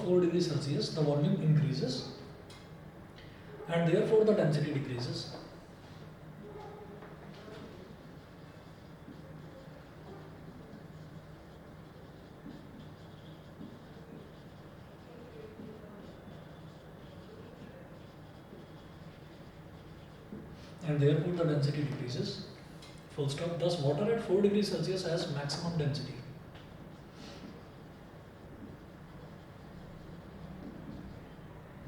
4 degree Celsius, the volume increases and therefore the density decreases. And therefore the density decreases. Full stop. Thus water at 4 degrees Celsius has maximum density.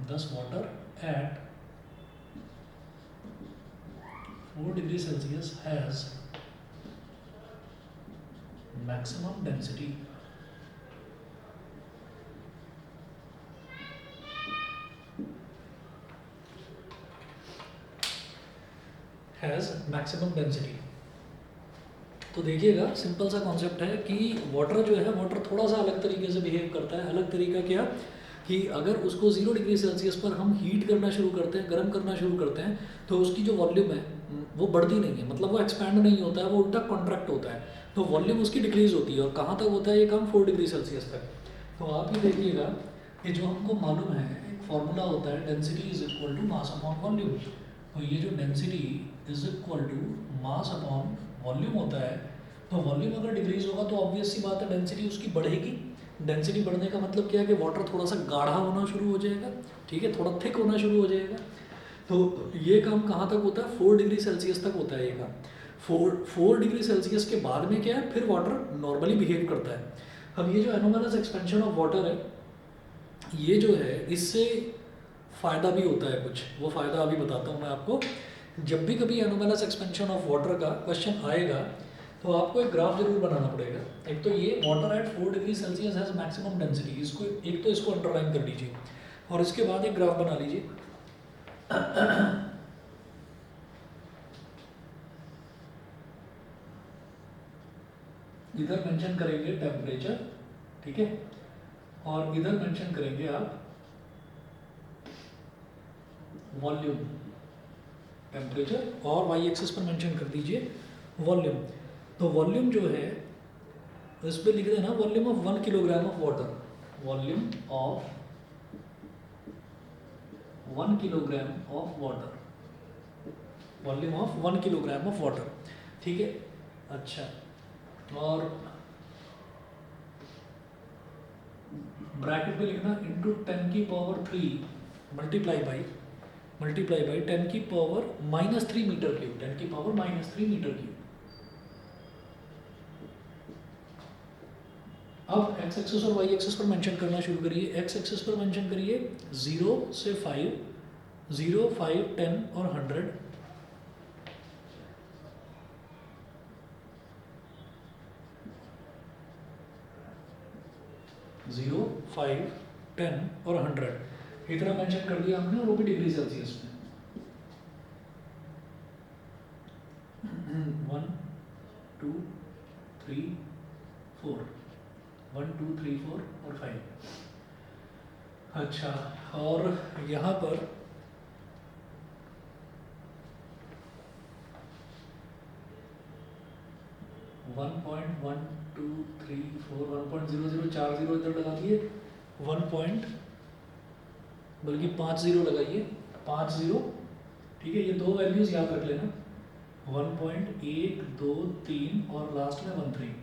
Thus water at 4 degrees Celsius has maximum density. Has maximum density. तो देखिएगा simple सा concept है कि water जो है water थोड़ा सा अलग तरीके से बिहेव करता है। अलग तरीका क्या कि अगर उसको 0 डिग्री सेल्सियस पर हम हीट करना शुरू करते हैं, गर्म करना शुरू करते हैं, तो उसकी जो वॉल्यूम है वो बढ़ती नहीं है, मतलब वो एक्सपैंड नहीं होता है, वो उल्टा कॉन्ट्रैक्ट होता है, तो वॉल्यूम उसकी डिक्रीज होती है। और कहाँ तक होता है ये काम? 4 डिग्री सेल्सियस तक। तो आप ही देखिएगा कि जो हमको मालूम है एक फॉर्मूला होता है, density is equal to mass upon volume. तो ये जो density is equal to mass upon volume होता है, तो वॉल्यूम अगर डिक्रीज होगा तो ऑब्वियस सी बात है डेंसिटी उसकी बढ़ेगी। डेंसिटी बढ़ने का मतलब क्या है कि वाटर थोड़ा सा गाढ़ा होना शुरू हो जाएगा, ठीक है, थोड़ा थिक होना शुरू हो जाएगा। तो ये काम कहाँ तक होता है? 4 डिग्री सेल्सियस तक होता है ये काम। 4 डिग्री सेल्सियस के बाद में क्या है, फिर वाटर नॉर्मली बिहेव करता है। अब ये जो एनोमलस एक्सपेंशन ऑफ वाटर है, ये जो है इससे फ़ायदा भी होता है कुछ, वो फ़ायदा अभी बताता हूँ मैं आपको। जब भी कभी एनोमलस एक्सपेंशन ऑफ वाटर का क्वेश्चन आएगा तो आपको एक ग्राफ जरूर बनाना पड़ेगा। एक तो ये water at 4 degree Celsius has maximum density, इसको एक तो इसको अंडरलाइन कर लीजिए और इसके बाद एक ग्राफ बना लीजिए। इधर मेंशन करेंगे टेम्परेचर, ठीक है, और इधर मेंशन करेंगे आप वॉल्यूम। टेम्परेचर और वाई एक्सिस पर मेंशन कर दीजिए वॉल्यूम। तो वॉल्यूम जो है इस पे लिख देना volume of 1 kilogram of water, volume of 1 kilogram of water, volume of 1 kilogram of water, ठीक है। अच्छा, और ब्रैकेट पे लिखना इंटू 10 की पावर 3 मल्टीप्लाई बाई 10 की पावर -3 मीटर क्यूब, 10 की पावर -3 मीटर क्यूब। अब एक्स एक्सिस और वाई एक्सिस पर मेंशन करना शुरू करिए। एक्स एक्सिस पर मेंशन करिए 0 से 5, 0, 5, 10 और 100। जीरो, 5, 10 और 100 इतना मेंशन कर दिया हमने, और वो भी डिग्री सेल्सियस में। 1, 2, 3, 4, 1, 2, 3, 4 और 5। अच्छा, और यहाँ पर वन पॉइंट 1, 2, 3, 4, 1.0040 इधर लगा दिए, 1 बल्कि 50 लगाइए, 50, ठीक है। ये दो वैल्यूज याद रख लेना, 1.1, 2, 3 और लास्ट में 13।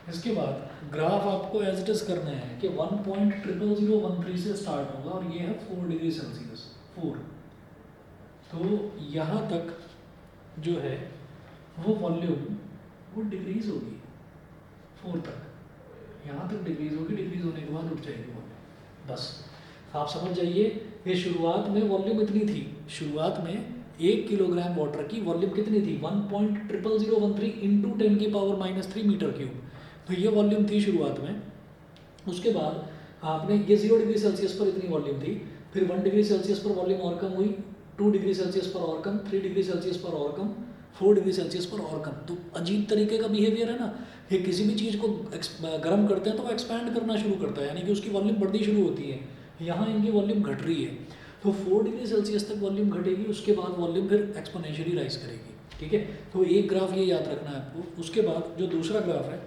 इसके बाद ग्राफ आपको एज इट इज करना है कि 1.00013 से स्टार्ट होगा और ये है 4 डिग्री सेल्सियस, 4। तो यहाँ तक जो है वो वॉल्यूम वो डिक्रीज होगी 4 तक, यहाँ तक डिक्रीज होगी, डिक्रीज होने के बाद उठ जाएगी वॉल्यूम। बस आप समझ जाइए, ये शुरुआत में वॉल्यूम इतनी थी, शुरुआत में 1 किलोग्राम वाटर की वॉल्यूम कितनी थी? 1.00013 इंटू 10 की पावर -3 मीटर क्यूब। तो ये वॉल्यूम थी शुरुआत में। उसके बाद आपने ये 0 डिग्री सेल्सियस पर इतनी वॉल्यूम थी, फिर 1 डिग्री सेल्सियस पर वॉल्यूम और कम हुई, 2 डिग्री सेल्सियस पर और कम, 3 डिग्री सेल्सियस पर और कम, 4 डिग्री सेल्सियस पर और कम। तो अजीब तरीके का बिहेवियर है ना, ये किसी भी चीज़ को गर्म करते हैं तो वो एक्सपैंड करना शुरू करता है, यानी कि उसकी वॉल्यूम बढ़नी शुरू होती है। यहाँ इनकी वॉल्यूम घट रही है, तो 4 डिग्री सेल्सियस तक वॉल्यूम घटेगी, उसके बाद वॉल्यूम फिर एक्सपोनेंशियली राइज करेगी, ठीक है। तो एक ग्राफ ये याद रखना है आपको। उसके बाद जो दूसरा ग्राफ है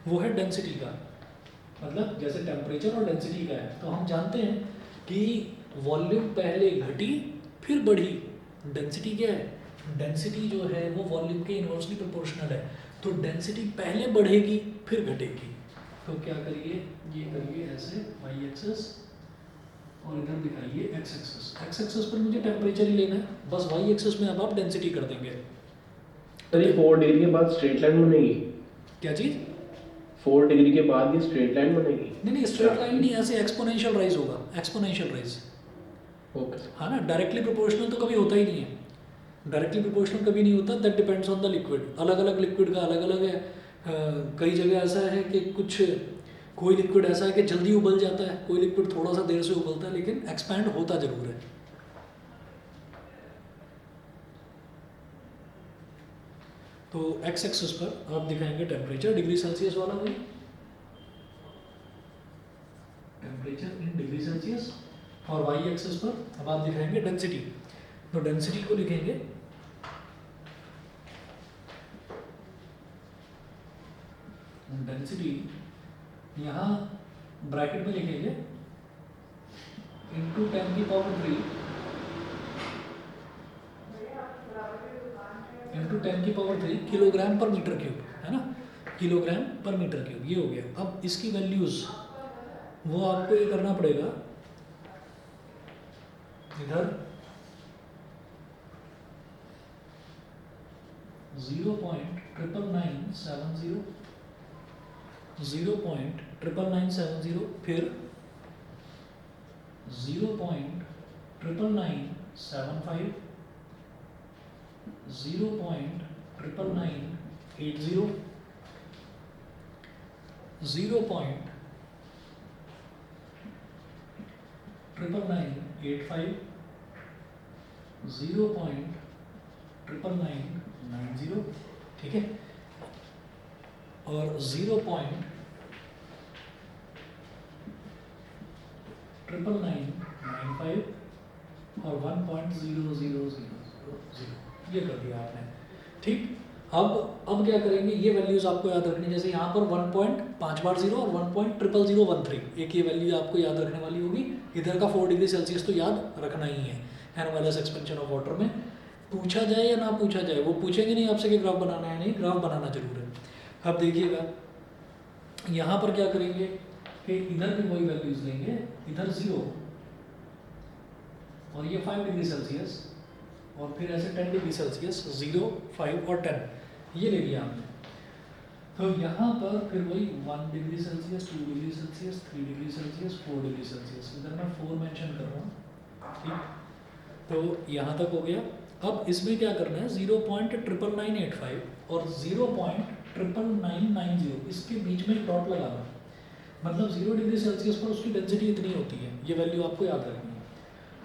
वो है डेंसिटी का। मतलब जैसे टेम्परेचर और डेंसिटी का है, तो हम जानते हैं कि वॉल्यूम पहले घटी फिर बढ़ी। डेंसिटी क्या है, डेंसिटी जो है वो वॉल्यूम के इन्वर्सली प्रोपोर्शनल है, तो डेंसिटी पहले बढ़ेगी फिर घटेगी। तो क्या करिए, ये करिए ऐसे वाई एक्सेस और इधर दिखाइए एक्स एक्सेस। एक्स एक्सेस पर मुझे टेम्परेचर ही लेना है, बस वाई एक्सेस में अब आप डेंसिटी कर देंगे। सर ये 4 डिग्री के बाद स्ट्रेट लाइन बनेगी? क्या चीज़? 4 डिग्री के बाद ये स्ट्रेट लाइन बनेगी? नहीं, स्ट्रेट लाइन नहीं, ऐसे एक्सपोनेंशियल राइज होगा, एक्सपोनेंशियल राइज। ओके। हाँ ना, डायरेक्टली प्रोपोर्शनल तो कभी होता ही नहीं है, डायरेक्टली प्रोपोर्शनल कभी नहीं होता। That depends on the liquid, अलग अलग लिक्विड का अलग अलग है। कई जगह ऐसा है कि कुछ कोई लिक्विड ऐसा है कि जल्दी उबल जाता है, कोई लिक्विड थोड़ा सा देर से उबलता है, लेकिन एक्सपैंड होता जरूर है। तो एक्स एक्सिस पर आप दिखाएंगे टेम्परेचर डिग्री सेल्सियस वाला वही, टेम्परेचर इन डिग्री सेल्सियस, और वाई एक्सिस पर अब आप दिखाएंगे डेंसिटी। तो डेंसिटी को लिखेंगे डेंसिटी, यहाँ ब्रैकेट में लिखेंगे इंटू 10 की पावर 3 इंटू 10 की पावर 3 किलोग्राम पर मीटर क्यूब, है ना, किलोग्राम पर मीटर क्यूब, ये हो गया। अब इसकी वैल्यूज वो आपको ये करना पड़ेगा, इधर 0.99970 0.99970, फिर 0.99975, 0.99980, 0.99985, 0.99990, ठीक है, और 0.99995 और 1.00000, ये कर दिया आपने, ठीक। अब क्या करेंगे, ये वैल्यूज आपको याद रखनी, जैसे यहाँ पर 1.5 और 1.00013, एक ये वैल्यू आपको याद रखने वाली होगी। इधर का 4 डिग्री सेल्सियस तो याद रखना ही है एनोमैलस एक्सपेंशन ऑफ वाटर में। पूछा जाए या ना पूछा जाए, वो पूछेंगे नहीं आपसे कि ग्राफ बनाना है, नहीं, ग्राफ बनाना जरूर है। अब देखिएगा यहाँ पर क्या करेंगे कि इधर भी वही वैल्यूज लेंगे, इधर 0 और ये 5 डिग्री सेल्सियस, और फिर ऐसे 10 डिग्री सेल्सियस, 0, 5 और 10, ये ले लिया हमने। तो यहाँ पर फिर वही 1 degree Celsius, 2 degree Celsius, 3 degree Celsius, 4 degree Celsius, इधर मैं 4 मेंशन कर रहा हूँ, ठीक। तो यहाँ तक हो गया। अब इसमें क्या करना है, 0.99985 और 0.99990, इसके बीच में एक डॉट लगाना, मतलब 0 डिग्री सेल्सियस पर उसकी डेंसिटी इतनी होती है, ये वैल्यू आपको याद रखनी है।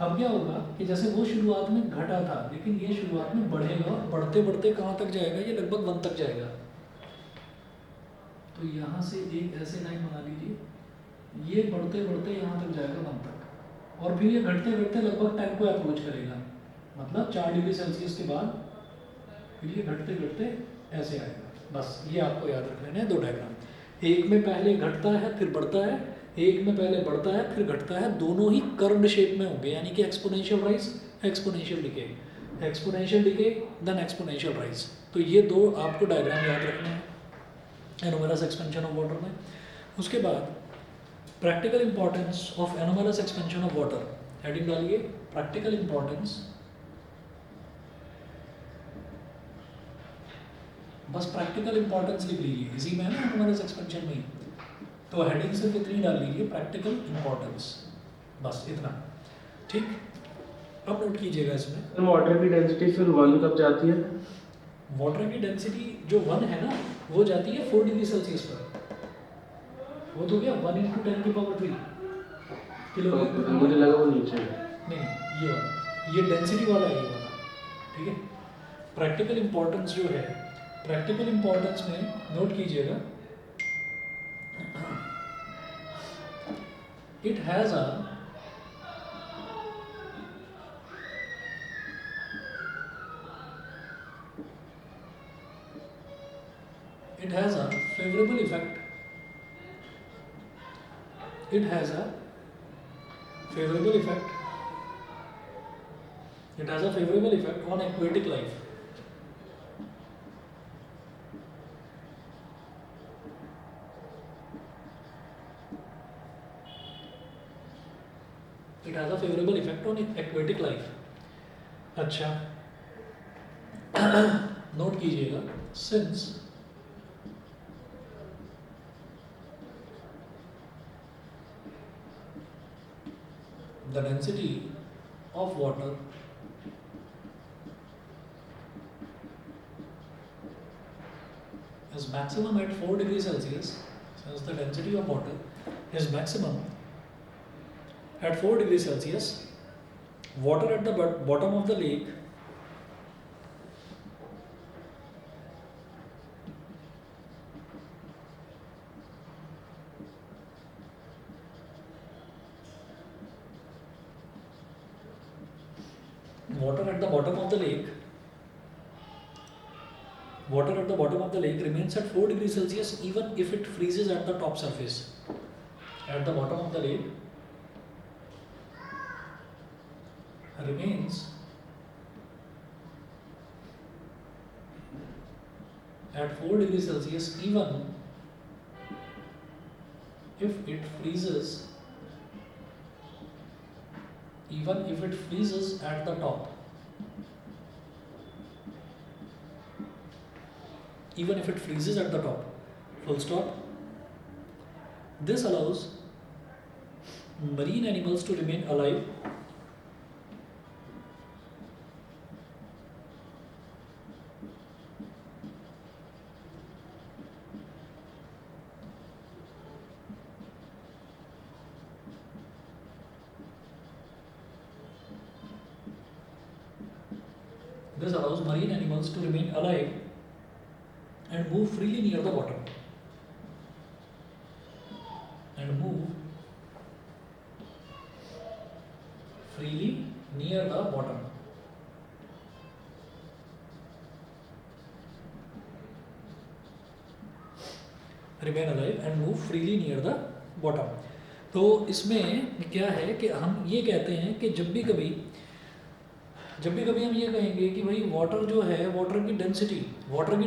अब क्या होगा कि जैसे वो शुरुआत में घटा था, लेकिन ये शुरुआत में बढ़ेगा, और बढ़ते बढ़ते कहाँ तक जाएगा, ये लगभग 1 तक जाएगा। तो यहाँ से एक ऐसे लाइन बना लीजिए, ये बढ़ते बढ़ते यहाँ तक जाएगा 1 तक, और फिर ये घटते घटते लगभग 10 को अप्रोच करेगा, मतलब 4 डिग्री सेल्सियस के बाद फिर ये घटते घटते ऐसे आएगा। बस ये आपको याद रखने हैं 2 डायग्राम, एक में पहले घटता है फिर बढ़ता है, एक में पहले बढ़ता है फिर घटता है, दोनों ही कर्व्ड शेप में होंगे, यानी कि exponential rise, exponential decay, exponential decay then exponential rise. तो ये 2 आपको डायग्राम याद रखने हैं एनोमैलस एक्सपेंशन ऑफ वाटर में। उसके बाद practical importance of anomalous expansion of water, heading डालिए प्रैक्टिकल इंपॉर्टेंस, बस प्रैक्टिकल इंपॉर्टेंस लिख लीजिए, इसी में है ना एनोमैलस एक्सपेंशन में, तो हेडिंग सिर्फ इतनी डाल लीजिए प्रैक्टिकल इंपॉर्टेंस, बस इतना, ठीक। अब नोट कीजिएगा इसमें वाटर की डेंसिटी फिर 1 कब जाती है? वाटर की डेंसिटी जो 1 है ना, वो जाती है 4 डिग्री सेल्सियस पर, वो तो गया 1 × 10 की पावर 3 किलोग्राम। मुझे लगा वो नीचे है। नहीं, ये वाला, ये डेंसिटी वाला है, ये वाला, ठीक है। प्रैक्टिकल इंपॉर्टेंस जो है, प्रैक्टिकल इंपॉर्टेंस में नोट कीजिएगा, it has a favorable effect it has a favorable effect. It has a favorable effect on aquatic life. It has a favorable effect on aquatic life. अच्छा note कीजिएगा, since the density of water is maximum at 4 degrees Celsius, since the density of water is maximum at 4 degrees Celsius, water at the bottom of the lake water at the bottom of the lake remains at 4 degrees Celsius even if it freezes at the top surface. At the bottom of the lake remains at 4 degrees Celsius even if it freezes at the top. Even if it freezes at the top, full stop. This allows marine animals to remain alive and move freely near the bottom. Remain alive and move freely near the bottom. तो इसमें क्या है कि हम ये कहते हैं कि जब भी कभी हम ये कहेंगे कि भाई वाटर जो है, वाटर की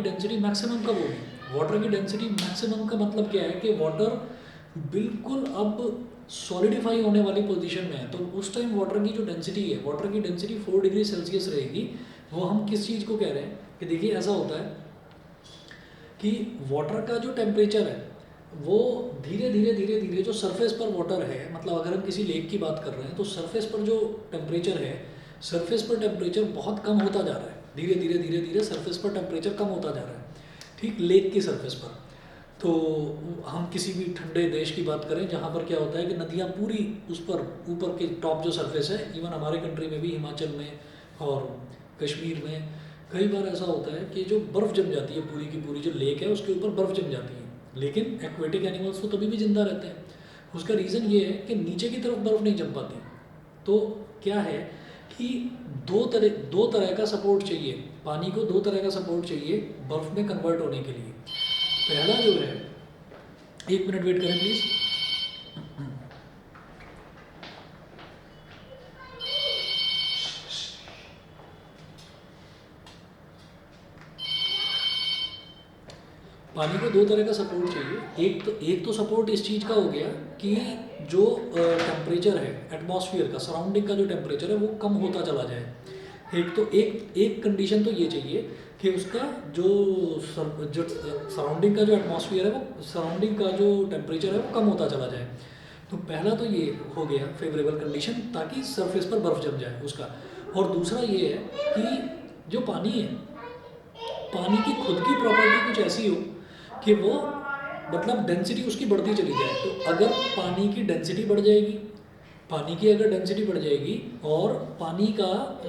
डेंसिटी मैक्सिमम कब होगी? वाटर की डेंसिटी मैक्सिमम का मतलब क्या है कि वाटर बिल्कुल अब सॉलिडिफाई होने वाली पोजीशन में है, तो उस टाइम वाटर की जो डेंसिटी है, वाटर की डेंसिटी 4 डिग्री सेल्सियस रहेगी। वो हम किस चीज़ को कह रहे हैं कि देखिए ऐसा होता है कि वाटर का जो टेम्परेचर है वो धीरे धीरे जो सरफेस पर वाटर है, मतलब अगर हम किसी लेक की बात कर रहे हैं तो सरफेस पर जो टेम्परेचर है, सरफेस पर टेम्परेचर बहुत कम होता जा रहा है, धीरे धीरे सरफेस पर टेम्परेचर कम होता जा रहा है, ठीक, लेक की सरफेस पर। तो हम किसी भी ठंडे देश की बात करें जहाँ पर क्या होता है कि नदियाँ पूरी उस पर ऊपर के टॉप जो सरफेस है, इवन हमारे कंट्री में भी, हिमाचल में और कश्मीर में कई बार ऐसा होता है कि जो बर्फ़ जम जाती है, पूरी की पूरी जो लेक है उसके ऊपर बर्फ़ जम जाती है, लेकिन एक्वेटिक एनिमल्स तो तभी भी जिंदा रहते हैं। उसका रीज़न ये है कि नीचे की तरफ बर्फ़ नहीं जम पाती। तो क्या है कि दो तरह का सपोर्ट चाहिए, पानी को दो तरह का सपोर्ट चाहिए बर्फ़ में कन्वर्ट होने के लिए। पहला जो है, 1 मिनट वेट करें प्लीज़। पानी को दो तरह का सपोर्ट चाहिए। एक तो सपोर्ट इस चीज़ का हो गया कि जो टेम्परेचर है एटमॉस्फेयर का, सराउंडिंग का जो टेम्परेचर है वो कम होता चला जाए। एक कंडीशन तो ये चाहिए कि उसका जो सराउंडिंग का जो एटमॉस्फेयर है, वो सराउंडिंग का जो टेम्परेचर है वो कम होता चला जाए। तो पहला तो ये हो गया फेवरेबल कंडीशन, ताकि सरफेस पर बर्फ़ जम जाए उसका। और दूसरा ये है कि जो पानी है, पानी की खुद की प्रॉपर्टी कुछ ऐसी हो कि वो मतलब डेंसिटी उसकी बढ़ती चली जाए। तो अगर पानी की डेंसिटी बढ़ जाएगी, पानी की अगर डेंसिटी बढ़ जाएगी और पानी का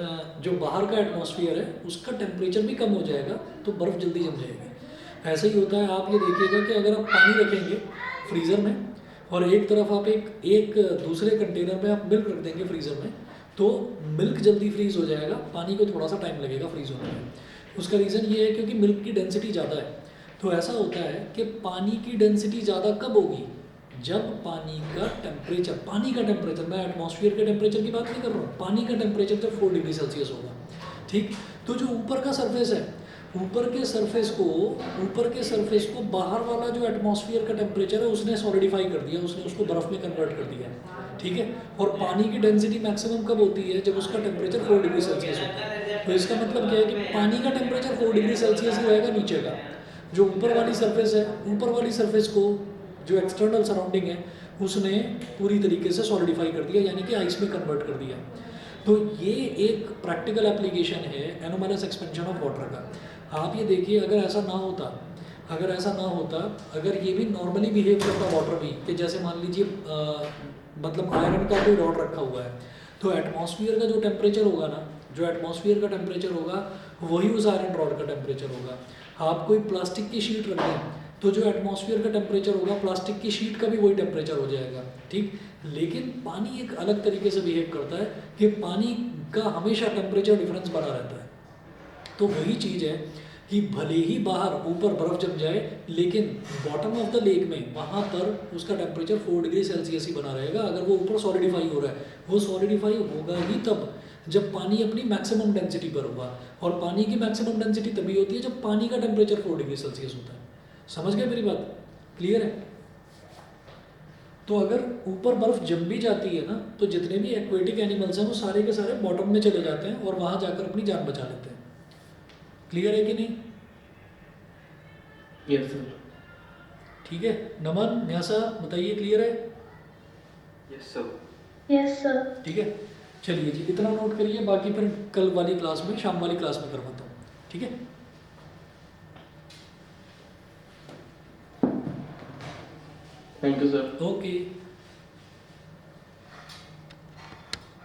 जो बाहर का एटमॉस्फेयर है उसका टेम्परेचर भी कम हो जाएगा, तो बर्फ़ जल्दी जम जाएगी। ऐसे ही होता है, आप ये देखिएगा कि अगर आप पानी रखेंगे फ्रीज़र में और एक तरफ आप एक दूसरे कंटेनर में आप मिल्क रख देंगे फ्रीज़र में, तो मिल्क जल्दी फ्रीज़ हो जाएगा, पानी को थोड़ा सा टाइम लगेगा फ्रीज़ होने में। उसका रीज़न ये है क्योंकि मिल्क की डेंसिटी ज़्यादा है। तो ऐसा होता है कि पानी की डेंसिटी ज़्यादा कब होगी? जब पानी का टेम्परेचर, मैं एटमॉस्फेयर के टेम्परेचर की बात नहीं कर रहा हूँ, पानी का टेम्परेचर जब 4 डिग्री सेल्सियस होगा, ठीक। तो जो ऊपर का सरफेस है, ऊपर के सरफेस को बाहर वाला जो एटमॉस्फेयर का टेम्परेचर है उसने सॉलिडिफाई कर दिया, उसने उसको बर्फ़ में कन्वर्ट कर दिया, ठीक है। और पानी की डेंसिटी मैक्सिमम कब होती है? जब उसका टेम्परेचर 4 डिग्री सेल्सियस होता है। तो इसका मतलब क्या है कि पानी का टेम्परेचर 4 डिग्री सेल्सियस ही रहेगा नीचे का। जो ऊपर वाली सरफेस है, ऊपर वाली सरफेस को जो एक्सटर्नल सराउंडिंग है उसने पूरी तरीके से सॉलिडिफाई कर दिया, यानी कि आइस में कन्वर्ट कर दिया। तो ये एक प्रैक्टिकल एप्लीकेशन है एनोमलस एक्सपेंशन ऑफ वाटर का। आप ये देखिए, अगर ऐसा ना होता, अगर ये भी नॉर्मली बिहेव करता वाटर भी, कि जैसे मान लीजिए मतलब आयरन का कोई रॉड रखा हुआ है, तो एटमॉस्फेयर का जो टेम्परेचर होगा ना, वही उस आयरन रॉड का टेम्परेचर होगा। आप कोई प्लास्टिक की शीट रख दें तो जो एटमॉस्फेयर का टेम्परेचर होगा प्लास्टिक की शीट का भी वही टेम्परेचर हो जाएगा, ठीक। लेकिन पानी एक अलग तरीके से बिहेव करता है कि पानी का हमेशा टेम्परेचर डिफरेंस बना रहता है। तो वही चीज़ है कि भले ही बाहर ऊपर बर्फ़ जम जाए, लेकिन बॉटम ऑफ द लेक में वहाँ पर उसका टेम्परेचर 4 डिग्री सेल्सियस ही बना रहेगा। अगर वो ऊपर सॉलिडिफाई हो रहा है, वो सॉलिडिफाई होगा ही तब जब पानी अपनी मैक्सिमम डेंसिटी पर होगा, और पानी की मैक्सिमम डेंसिटी तभी होती है जब पानी का टेम्परेचर 4 डिग्री सेल्सियस होता है। समझ गए मेरी बात? क्लियर है? तो अगर ऊपर बर्फ़ जम भी जाती है ना, तो जितने भी एक्वेटिक एनिमल्स हैं वो सारे के सारे बॉटम में चले जाते हैं और वहाँ जाकर अपनी जान बचा लेते हैं। क्लियर है कि नहीं? Yes sir. ठीक है, नमन न्यासा बताइए, क्लियर है? Yes sir. Yes sir. ठीक है, चलिए जी, इतना नोट करिए, बाकी फिर कल वाली क्लास में, शाम वाली क्लास में करवाता हूँ, ठीक है। Thank you sir. ओके।